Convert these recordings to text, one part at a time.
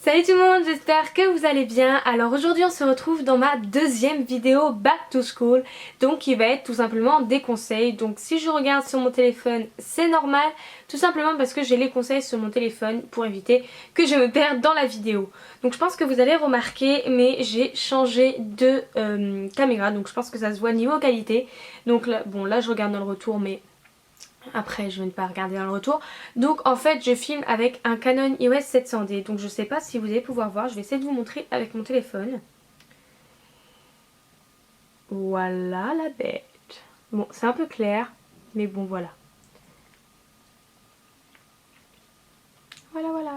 Salut tout le monde, j'espère que vous allez bien. Alors aujourd'hui on se retrouve dans ma deuxième vidéo Back to School, donc qui va être tout simplement des conseils. Donc si je regarde sur mon téléphone c'est normal, tout simplement parce que j'ai les conseils sur mon téléphone pour éviter que je me perde dans la vidéo. Donc je pense que vous allez remarquer, mais j'ai changé de caméra, donc je pense que ça se voit niveau qualité. Donc là, bon là je regarde dans le retour mais... Après je ne vais pas regarder dans le retour. Donc en fait je filme avec un Canon EOS 700D. Donc je sais pas si vous allez pouvoir voir. Je vais essayer de vous montrer avec mon téléphone. Voilà la bête. Bon c'est un peu clair. Mais bon voilà. Voilà voilà.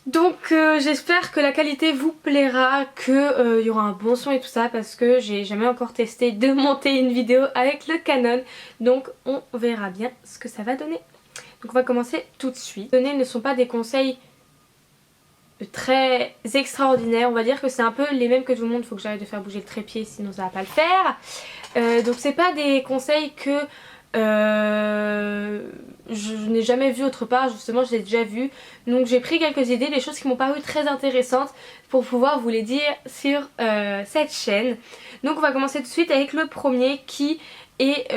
Donc j'espère que la qualité vous plaira, que y aura un bon son et tout ça, parce que j'ai jamais encore testé de monter une vidéo avec le Canon. Donc on verra bien ce que ça va donner. Donc on va commencer tout de suite. Les données ne sont pas des conseils très extraordinaires, on va dire que c'est un peu les mêmes que tout le monde. Faut que j'arrête de faire bouger le trépied sinon ça va pas le faire. Donc c'est pas des conseils que je n'ai jamais vu autre part, justement je l'ai déjà vu. Donc j'ai pris quelques idées, des choses qui m'ont paru très intéressantes pour pouvoir vous les dire sur cette chaîne. Donc on va commencer tout de suite avec le premier qui est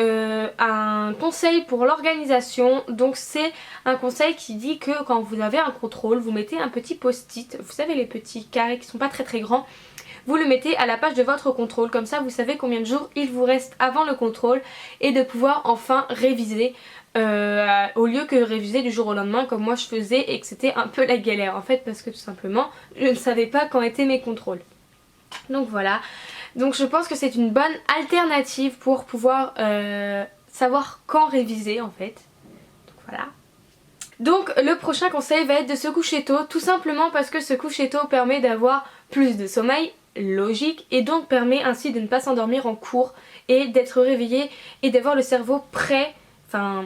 un conseil pour l'organisation. Donc c'est un conseil qui dit que quand vous avez un contrôle, vous mettez un petit post-it, vous savez les petits carrés qui sont pas très grands. Vous le mettez à la page de votre contrôle, comme ça vous savez combien de jours il vous reste avant le contrôle et de pouvoir enfin réviser au lieu que réviser du jour au lendemain comme moi je faisais et que c'était un peu la galère en fait, parce que tout simplement je ne savais pas quand étaient mes contrôles. Donc voilà, donc je pense que c'est une bonne alternative pour pouvoir savoir quand réviser en fait. Donc voilà. Donc le prochain conseil va être de se coucher tôt, tout simplement parce que se coucher tôt permet d'avoir plus de sommeil, logique, et donc permet ainsi de ne pas s'endormir en cours et d'être réveillé et d'avoir le cerveau prêt, enfin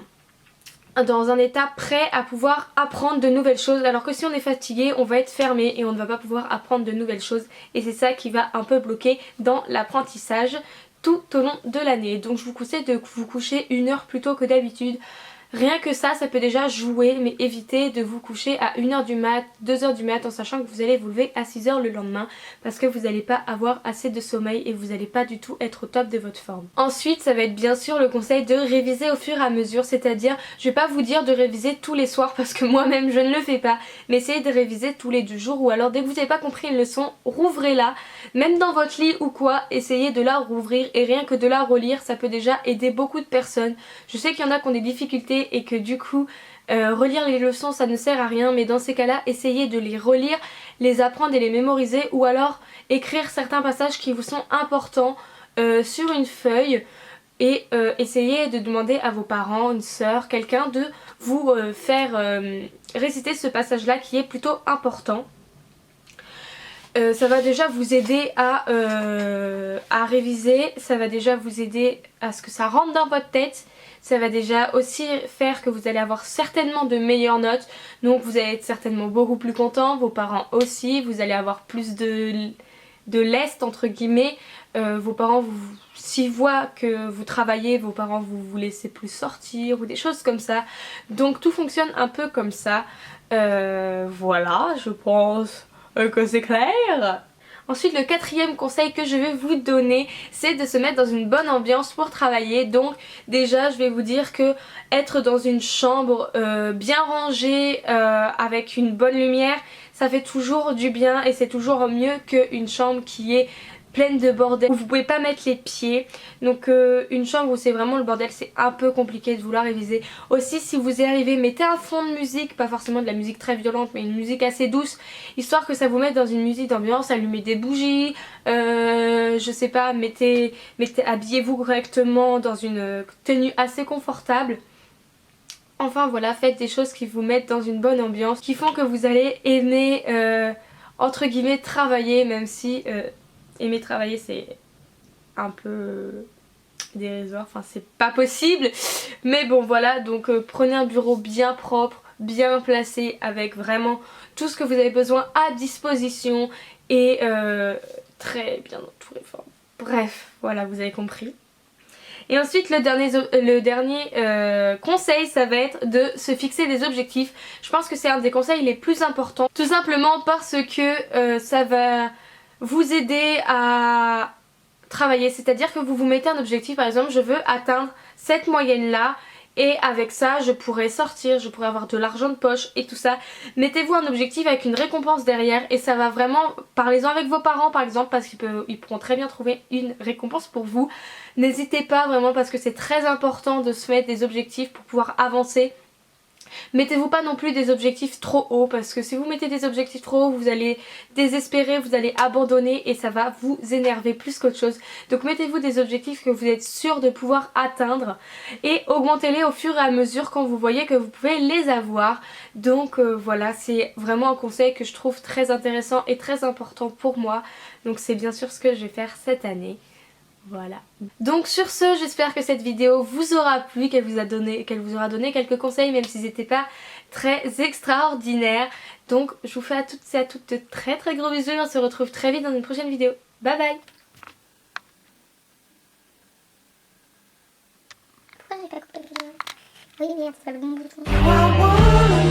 dans un état prêt à pouvoir apprendre de nouvelles choses, alors que si on est fatigué on va être fermé et on ne va pas pouvoir apprendre de nouvelles choses, et c'est ça qui va un peu bloquer dans l'apprentissage tout au long de l'année. Donc je vous conseille de vous coucher 1 heure plus tôt que d'habitude. Rien que ça peut déjà jouer, mais évitez de vous coucher à 1h du mat, 2h du mat en sachant que vous allez vous lever à 6h le lendemain parce que vous n'allez pas avoir assez de sommeil et vous n'allez pas du tout être au top de votre forme. Ensuite ça va être bien sûr le conseil de réviser au fur et à mesure, c'est-à-dire je vais pas vous dire de réviser tous les soirs parce que moi-même je ne le fais pas, mais essayez de réviser tous les 2 jours, ou alors dès que vous n'avez pas compris une leçon, rouvrez-la, même dans votre lit ou quoi, essayez de la rouvrir, et rien que de la relire ça peut déjà aider beaucoup de personnes. Je sais qu'il y en a qui ont des difficultés et que du coup relire les leçons ça ne sert à rien, mais dans ces cas là essayez de les relire, les apprendre et les mémoriser, ou alors écrire certains passages qui vous sont importants sur une feuille et essayez de demander à vos parents, une sœur, quelqu'un de vous faire réciter ce passage là qui est plutôt important. Ça va déjà vous aider à réviser, ça va déjà vous aider à ce que ça rentre dans votre tête. Ça va déjà aussi faire que vous allez avoir certainement de meilleures notes, donc vous allez être certainement beaucoup plus content, vos parents aussi, vous allez avoir plus de lest entre guillemets. Vos parents, s'ils voient que vous travaillez, vos parents vous laissez plus sortir ou des choses comme ça. Donc tout fonctionne un peu comme ça. Voilà, je pense que c'est clair. Ensuite le 4e conseil que je vais vous donner, c'est de se mettre dans une bonne ambiance pour travailler. Donc déjà je vais vous dire que être dans une chambre bien rangée avec une bonne lumière, ça fait toujours du bien et c'est toujours mieux qu'une chambre qui est pleine de bordel où vous pouvez pas mettre les pieds. Donc une chambre où c'est vraiment le bordel, c'est un peu compliqué de vouloir réviser. Aussi si vous y arrivez, mettez un fond de musique, pas forcément de la musique très violente mais une musique assez douce, histoire que ça vous mette dans une musique d'ambiance. Allumez des bougies, je sais pas, habillez-vous correctement dans une tenue assez confortable. Enfin voilà, faites des choses qui vous mettent dans une bonne ambiance, qui font que vous allez aimer entre guillemets travailler, même si aimer travailler c'est un peu dérisoire, enfin c'est pas possible, mais bon voilà. Donc prenez un bureau bien propre, bien placé, avec vraiment tout ce que vous avez besoin à disposition et très bien entouré. Bref, voilà, vous avez compris. Et ensuite le dernier conseil, ça va être de se fixer des objectifs. Je pense que c'est un des conseils les plus importants, tout simplement parce que ça va vous aider à travailler, c'est-à-dire que vous vous mettez un objectif, par exemple je veux atteindre cette moyenne là et avec ça je pourrais sortir, je pourrais avoir de l'argent de poche et tout ça. Mettez-vous un objectif avec une récompense derrière et ça va vraiment, parlez-en avec vos parents par exemple parce qu'ils pourront très bien trouver une récompense pour vous. N'hésitez pas vraiment parce que c'est très important de se mettre des objectifs pour pouvoir avancer. Mettez-vous pas non plus des objectifs trop hauts parce que si vous mettez des objectifs trop hauts vous allez désespérer, vous allez abandonner et ça va vous énerver plus qu'autre chose. Donc mettez-vous des objectifs que vous êtes sûr de pouvoir atteindre et augmentez-les au fur et à mesure quand vous voyez que vous pouvez les avoir. Donc voilà, c'est vraiment un conseil que je trouve très intéressant et très important pour moi. Donc c'est bien sûr ce que je vais faire cette année. Voilà. Donc sur ce, j'espère que cette vidéo vous aura plu, qu'elle vous aura donné quelques conseils même s'ils n'étaient pas très extraordinaires. Donc je vous fais à toutes et à toutes de très très gros bisous et on se retrouve très vite dans une prochaine vidéo. Bye bye. Pourquoi j'ai pas coupé le vidéo? Oui, merde, c'est pas le bon bouton.